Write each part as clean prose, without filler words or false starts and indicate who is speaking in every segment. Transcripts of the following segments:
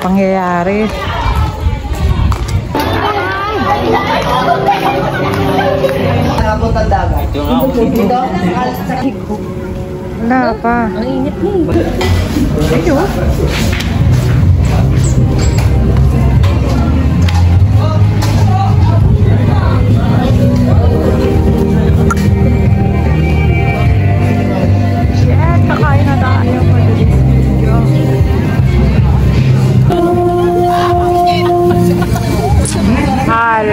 Speaker 1: pangyayari. Wala pa.
Speaker 2: Ang init mo.
Speaker 1: Ayun. Kakain na tayo for today's video. Hal.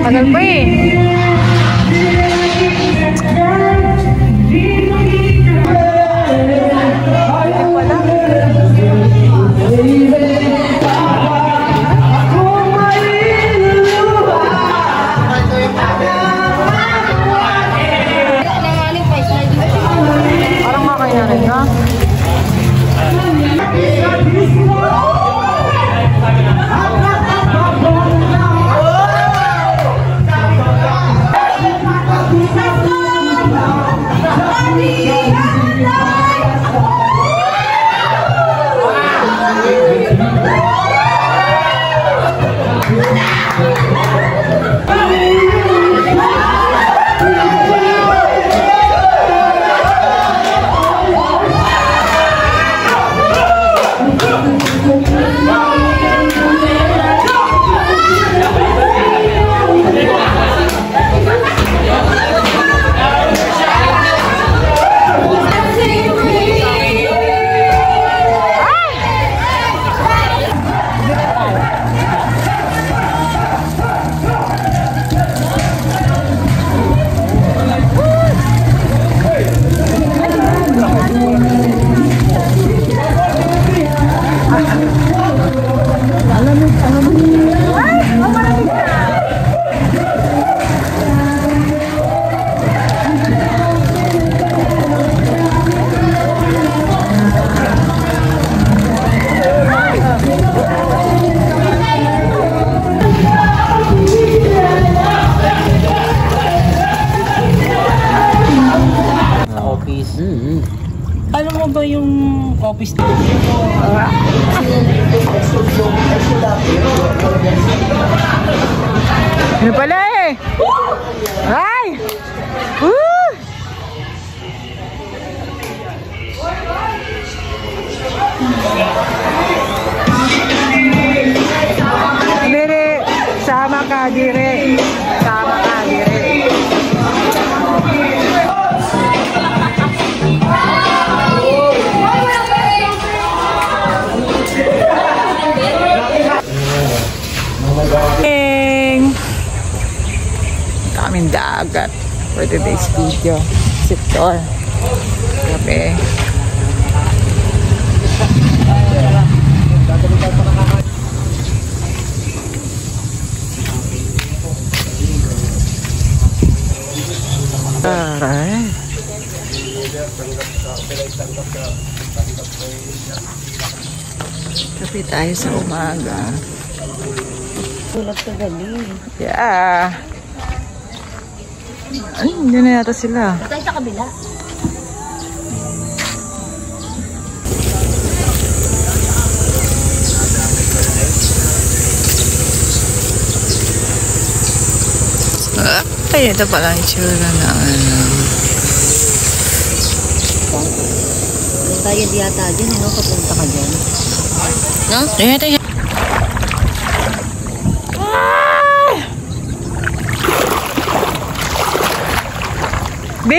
Speaker 1: Tagal pa eh. Parang makakaya rin na.
Speaker 2: Alam mo ba yung office dito?
Speaker 1: Ano pala eh? Ay! Woo! Dire, sama ka dire. Sama ka dire. Daming dagat for today's video. Sector. Gabi. Aray. Kape tayo sa umaga.
Speaker 2: Tulad sa galing.
Speaker 1: Yeah. Ay, hindi na yata sila.
Speaker 2: Tayo sa kabila.
Speaker 1: Ay, ito pala ang itsura na ano.
Speaker 2: Bayad yata dyan, ano? Papunta ka dyan. No?
Speaker 1: Tingnan. B!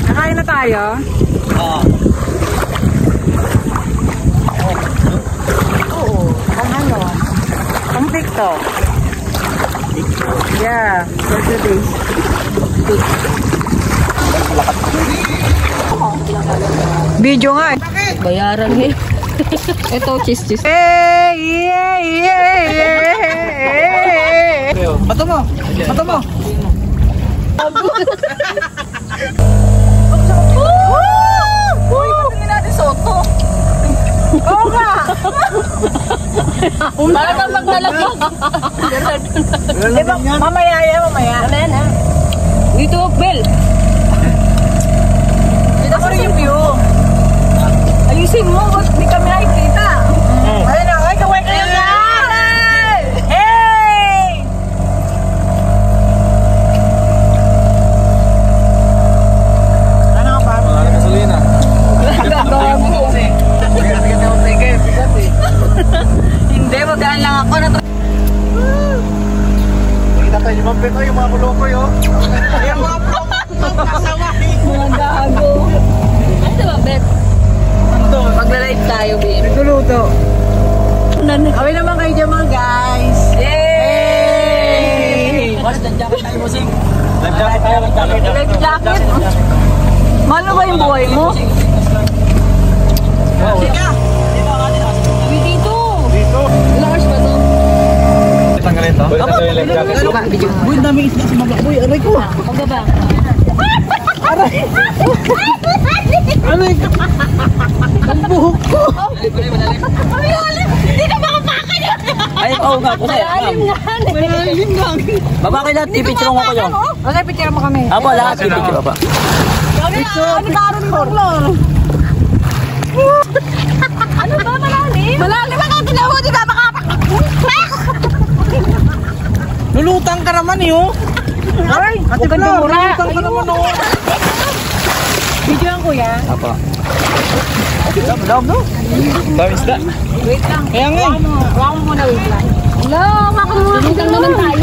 Speaker 1: Nakain na tayo?
Speaker 2: Oo.
Speaker 1: Oo. Pang ano? Pang TikTok. Yeah, for today's video nga eh.
Speaker 2: Bayaran eh. Ito, cheese.
Speaker 1: Bato mo! Uy, patingin
Speaker 2: Para kang maglalagay.
Speaker 1: Di ba? Mamaya yan, mamaya.
Speaker 2: Ano yan ha? Dito, Bel.
Speaker 1: Dito ko rin yung view. Ayusin mo, ba't di kami nakikita? Ayun na, ay, kaway kayo na! Hey! Ano ka pa?
Speaker 3: Wala na gasolina.
Speaker 1: Hindi, magdaan lang ako na.
Speaker 3: Kita tayo yung mga yung mga kulokoy, oh. Yung mga kulokoy.
Speaker 2: Mga gago. Ano ba, Bet?
Speaker 1: Magla-live tayo, babe. Nagluluto. Kami naman kayo dyan mga guys. Yay!
Speaker 3: Live jacket tayo, bossing. Live jacket tayo,
Speaker 1: Live jacket? Malo ba yung buhay mo?
Speaker 2: Dito.
Speaker 3: Dito.
Speaker 2: Ilang hours ba to?
Speaker 3: Tanggalin to. Balik tayo yung live jacket.
Speaker 1: Uy, dami isda sa mga. Uy, aray ko.
Speaker 2: Pagaba.
Speaker 1: Aray ko. Ang buhok ko.
Speaker 2: Hindi ka makapakal yun.
Speaker 4: Ay, oo nga po sir.
Speaker 2: Malalim nga.
Speaker 1: Malalim nga.
Speaker 4: Baba kayo lahat, pipicture ko kayo.
Speaker 1: Okay, picture mo kami.
Speaker 4: Apo, lahat pipicture pa.
Speaker 1: Ano ba rin mo?
Speaker 2: Ano ba, malalim?
Speaker 1: Malalim ako, tinawa, di ba lulutang ka naman eh, oh. Ay, ate ganda mura. Lulutang ka naman, oh. Video ang kuya.
Speaker 4: Apo.
Speaker 1: Love, no?
Speaker 3: Dami isda.
Speaker 1: Wait lang.
Speaker 3: Kaya nga eh.
Speaker 1: Huwag mo muna, wait lang.
Speaker 2: Hello, makamulang naman tayo.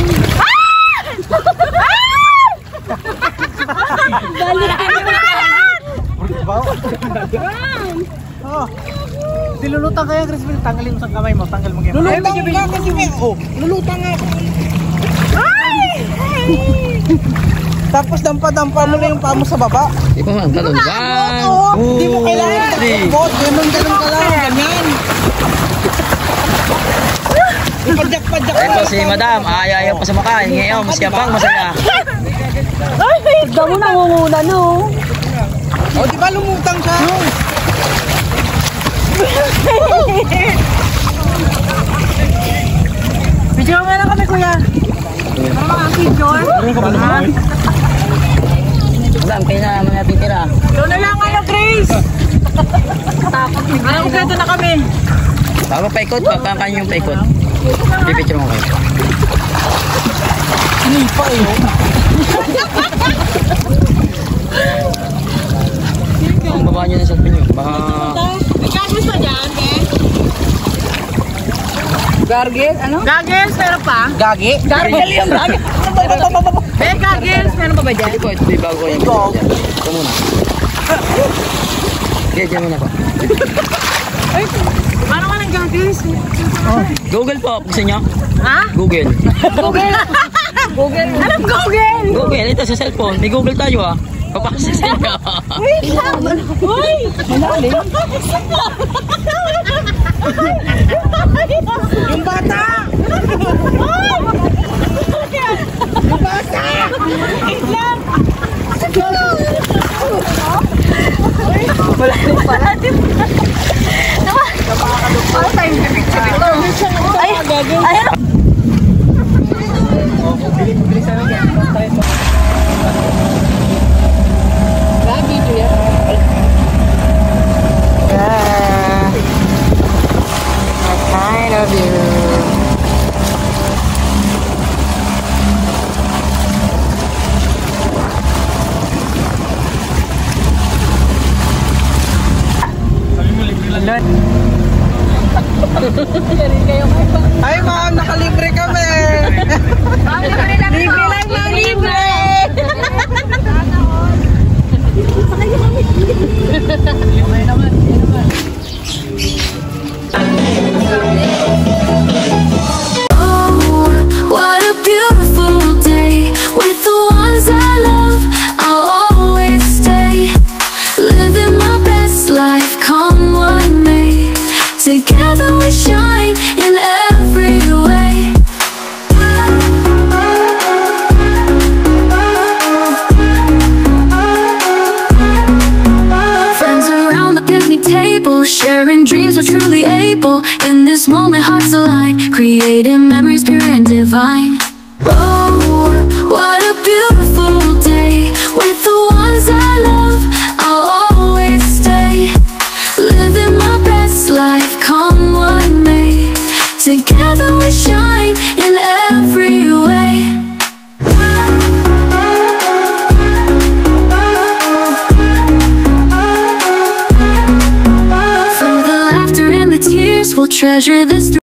Speaker 2: Balik ka
Speaker 3: Oh. Dilulutang kaya, Chris. Tanggalin mo sa kamay mo. Tanggal mo ngayon.
Speaker 1: Lulutang ka kasi, oh. Lulutang nga. Tapos dampa-dampa mo na yung paa mo sa baba.
Speaker 4: Di ba man, galon.
Speaker 1: Hindi mo kailangan. Ganun ka lang. Ganyan. Ipadyak-padyak.
Speaker 4: Ito si madam, ayaw pa sa makain. Ngayon, masyapang masaya.
Speaker 2: Isda mo nangunguna, no?
Speaker 1: O, di ba lumutang siya? Video nga lang kami, kuya. Para mga picture.
Speaker 4: Madam, kayo na mga titira.
Speaker 1: Doon na lang kayo, Grace. Ano, kompleto na kami.
Speaker 4: Bago paikot, papakan yung paikot. Pipicture mo kayo.
Speaker 1: Sinipa eh.
Speaker 4: Ang baba nyo na sa pinyo. Baka...
Speaker 1: Gargles pa dyan, eh? Gargles? Ano? Gargles, meron pa? Gagi? Gargles yung gagi. Gargles, meron pa ba dyan?
Speaker 4: Ito, ito yung bago ko yan. Ito muna. Okay, dyan muna po.
Speaker 1: Ay, paano ka ng gargles?
Speaker 4: Google po, gusto nyo?
Speaker 1: Ha?
Speaker 4: Google.
Speaker 1: Google. Google. Anong Google?
Speaker 4: Google, ito sa cellphone. May Google tayo ah. Papasok sa inyo.
Speaker 1: Wait lang. Uy! Malalim. Yung bata! Yung bata! Wait lang! Malalim pala. Para tayong pipicture ito. Ay! Ayan! Ay, ma'am, nakalibre kami. Libre lang, ma'am, libre.
Speaker 5: Oh, what a beautiful day with the ones I love. I'll always stay, living my best life, come what may. Together we shine in every way. Sharing dreams, we're truly able. In this moment, hearts align, creating memories pure and divine. Oh, what a beautiful day. With the ones I love, I'll always stay. Living my best life, come what may. Together we shine in every way. Through the laughter and the tears, we'll treasure this.